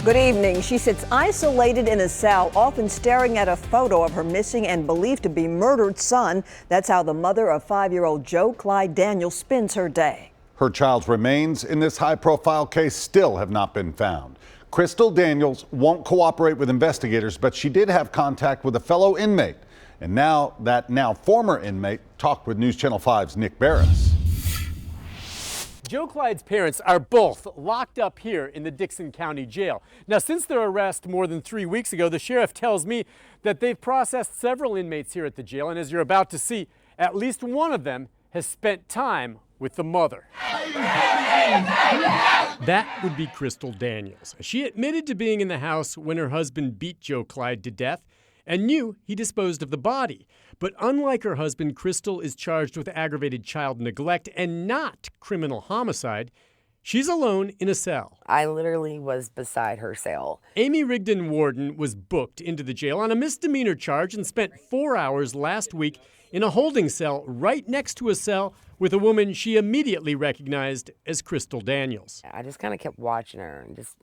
Good evening. She sits isolated in a cell, often staring at a photo of her missing and believed to be murdered son. That's how the mother of 5-year-old Joe Clyde Daniels spends her day. Her child's remains in this high-profile case still have not been found. Crystal Daniels won't cooperate with investigators, but she did have contact with a fellow inmate. And now that former inmate talked with News Channel 5's Nick Barris. Joe Clyde's parents are both locked up here in the Dixon County Jail. Now, since their arrest more than 3 weeks ago, the sheriff tells me that they've processed several inmates here at the jail, and as you're about to see, at least one of them has spent time with the mother. That would be Crystal Daniels. She admitted to being in the house when her husband beat Joe Clyde to death and knew he disposed of the body. But unlike her husband, Crystal is charged with aggravated child neglect and not criminal homicide. She's alone in a cell. I literally was beside her cell. Amy Rigdon Warden was booked into the jail on a misdemeanor charge and spent 4 hours last week in a holding cell right next to a cell with a woman she immediately recognized as Crystal Daniels. I just kind of kept watching her and just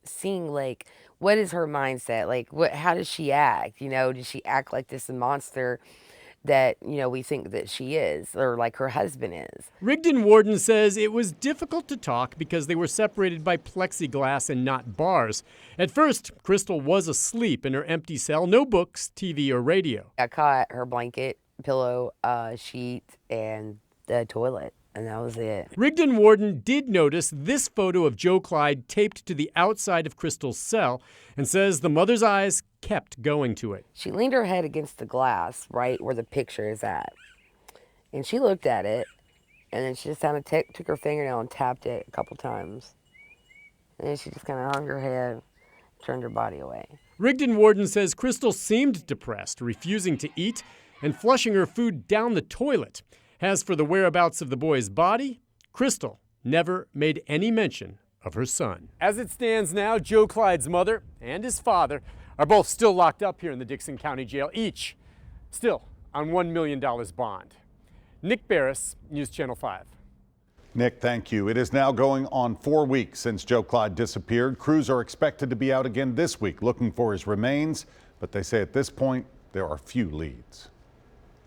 seeing, like, what is her mindset? Like, how does she act? You know, does she act like this monster that, you know, we think that she is, or like her husband is? Rigdon Warden says it was difficult to talk because they were separated by plexiglass and not bars. At first, Crystal was asleep in her empty cell, no books, TV, or radio. I caught her blanket, pillow, sheet, and the toilet. And that was it. Rigdon Warden did notice this photo of Joe Clyde taped to the outside of Crystal's cell and says the mother's eyes kept going to it. She leaned her head against the glass right where the picture is at. And she looked at it, and then she just kind of took her fingernail and tapped it a couple times. And then she just kind of hung her head, turned her body away. Rigdon Warden says Crystal seemed depressed, refusing to eat and flushing her food down the toilet. As for the whereabouts of the boy's body, Crystal never made any mention of her son. As it stands now, Joe Clyde's mother and his father are both still locked up here in the Dixon County Jail, each still on $1 million bond. Nick Barris, News Channel 5. Nick, thank you. It is now going on 4 weeks since Joe Clyde disappeared. Crews are expected to be out again this week looking for his remains, but they say at this point there are few leads.